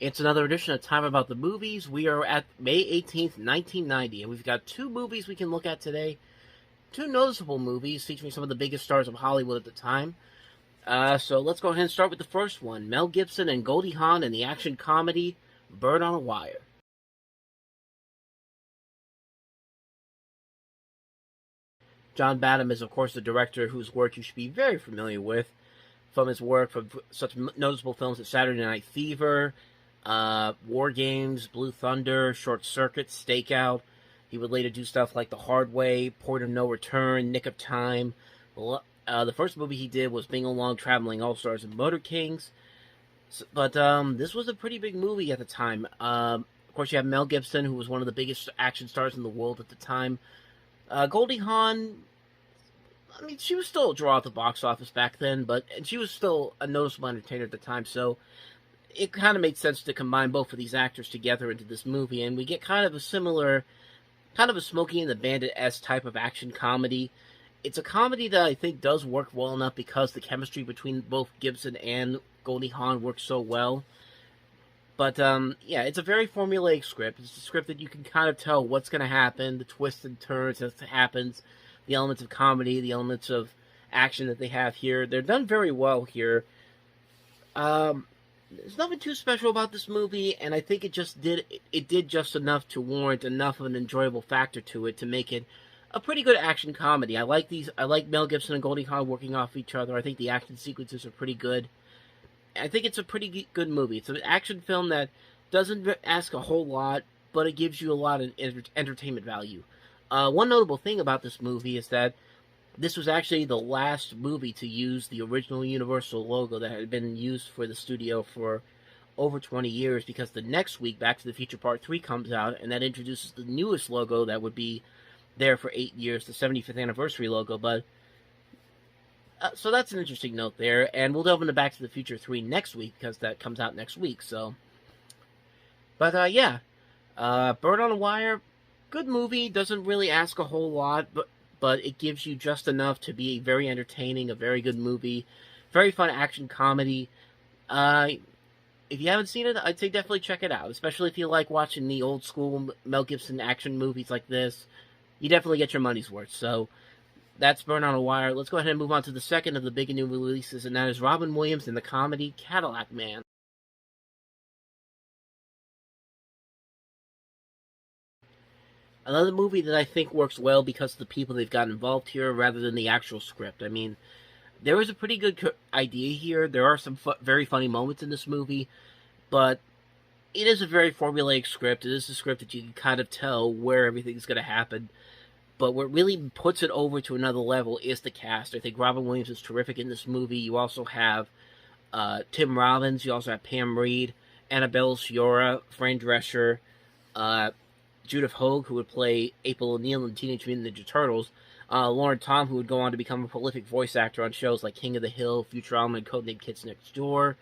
It's another edition of Time About the Movies. We are at May 18th, 1990, and we've got two movies we can look at today. Two noticeable movies featuring some of the biggest stars of Hollywood at the time. So let's go ahead and start with the first one. Mel Gibson and Goldie Hawn in the action comedy Bird on a Wire. John Badham is, of course, the director whose work you should be very familiar with from his work from such noticeable films as Saturday Night Fever, War Games, Blue Thunder, Short Circuit, Stakeout. He would later do stuff like The Hard Way, Port of No Return, Nick of Time. The first movie he did was Bing Along Traveling All-Stars and Motor Kings. But this was a pretty big movie at the time. Of course, you have Mel Gibson, who was one of the biggest action stars in the world at the time. Goldie Hawn, I mean, she was still a draw at the box office back then, and she was still a noticeable entertainer at the time, so it kind of made sense to combine both of these actors together into this movie, and we get kind of a similar, kind of a Smokey and the Bandit-esque type of action comedy. It's a comedy that I think does work well enough because the chemistry between both Gibson and Goldie Hawn works so well. But, yeah, it's a very formulaic script. It's a script that you can kind of tell what's going to happen, the twists and turns as it happens, the elements of comedy, the elements of action that they have here. They're done very well here. There's nothing too special about this movie, and I think it did just enough to warrant enough of an enjoyable factor to it to make it a pretty good action comedy. I like Mel Gibson and Goldie Hawn working off each other. I think the action sequences are pretty good. I think it's a pretty good movie. It's an action film that doesn't ask a whole lot, but it gives you a lot of entertainment value. One notable thing about this movie is that this was actually the last movie to use the original Universal logo that had been used for the studio for over 20 years, because the next week Back to the Future Part 3 comes out, and that introduces the newest logo that would be there for 8 years, the 75th anniversary logo. But so that's an interesting note there, and we'll delve into Back to the Future 3 next week, because that comes out next week, so. But, yeah. Bird on a Wire, good movie, doesn't really ask a whole lot, but it gives you just enough to be very entertaining, a very good movie, very fun action comedy. If you haven't seen it, I'd say definitely check it out, especially if you like watching the old school Mel Gibson action movies like this. You definitely get your money's worth, so that's Bird on a Wire. Let's go ahead and move on to the second of the big new releases, and that is Robin Williams in the comedy Cadillac Man. Another movie that I think works well because of the people they've got involved here rather than the actual script. I mean, there is a pretty good idea here. There are some very funny moments in this movie, but it is a very formulaic script. It is a script that you can kind of tell where everything's going to happen. But what really puts it over to another level is the cast. I think Robin Williams is terrific in this movie. You also have Tim Robbins. You also have Pam Reed, Annabelle Sciorra, Fran Drescher, Judith Hoag, who would play April O'Neil in Teenage Mutant Ninja Turtles, Lauren Tom, who would go on to become a prolific voice actor on shows like King of the Hill, Futurama, and Codename Kids Next Door.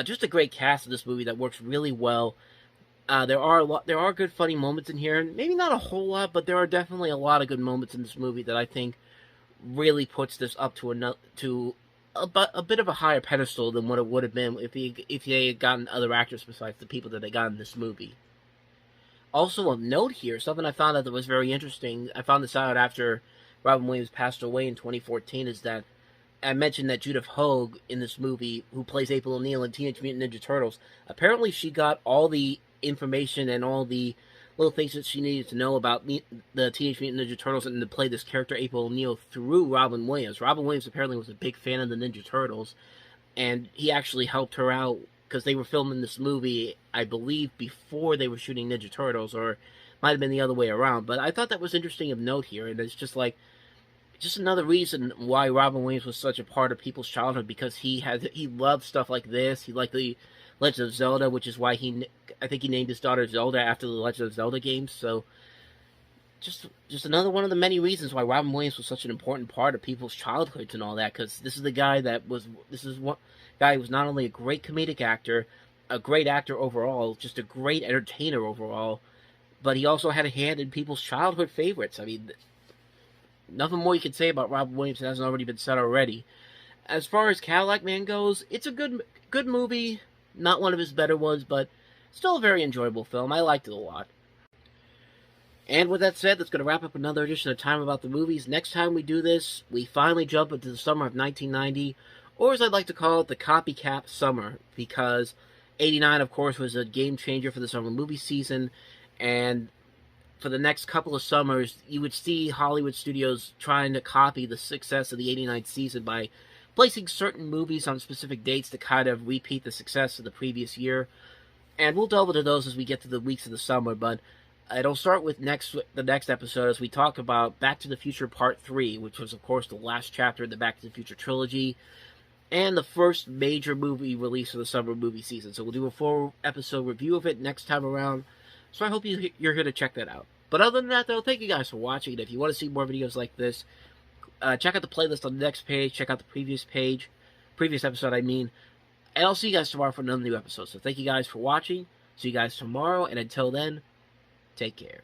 Just a great cast of this movie that works really well. There are good funny moments in here. Maybe not a whole lot, but there are definitely a lot of good moments in this movie that I think really puts this up to a bit of a higher pedestal than what it would have been if they had gotten other actors besides the people that they got in this movie. Also of note here, something I found out that was very interesting, I found this out after Robin Williams passed away in 2014, is that I mentioned that Judith Hoag in this movie, who plays April O'Neil in Teenage Mutant Ninja Turtles, apparently she got all the information and all the little things that she needed to know about the Teenage Mutant Ninja Turtles and to play this character April O'Neil through Robin Williams. Robin Williams apparently was a big fan of the Ninja Turtles, and he actually helped her out because they were filming this movie, I believe, before they were shooting Ninja Turtles, or might have been the other way around. But I thought that was interesting of note here, and it's just another reason why Robin Williams was such a part of people's childhood, because he loved stuff like this. He liked the Legend of Zelda, which is why I think he named his daughter Zelda after the Legend of Zelda games. So just another one of the many reasons why Robin Williams was such an important part of people's childhoods and all that, because this is the guy who was not only a great comedic actor, a great actor overall, just a great entertainer overall, but he also had a hand in people's childhood favorites. I mean, nothing more you can say about Robin Williams that hasn't already been said already. As far as Cadillac Man goes, it's a good movie. Not one of his better ones, but still a very enjoyable film. I liked it a lot. And with that said, that's going to wrap up another edition of Time About the Movies. Next time we do this, we finally jump into the summer of 1990, or as I'd like to call it, the copycat summer, because 89, of course, was a game changer for the summer movie season, and for the next couple of summers, you would see Hollywood studios trying to copy the success of the 89 season by placing certain movies on specific dates to kind of repeat the success of the previous year. And we'll delve into those as we get to the weeks of the summer, but it'll start with the next episode as we talk about Back to the Future Part 3, which was, of course, the last chapter in the Back to the Future trilogy, and the first major movie release of the summer movie season. So we'll do a 4-episode review of it next time around, so I hope you're here to check that out. But other than that, though, thank you guys for watching, and if you want to see more videos like this, check out the playlist on the next page, check out the previous episode, and I'll see you guys tomorrow for another new episode. So thank you guys for watching, see you guys tomorrow, and until then, take care.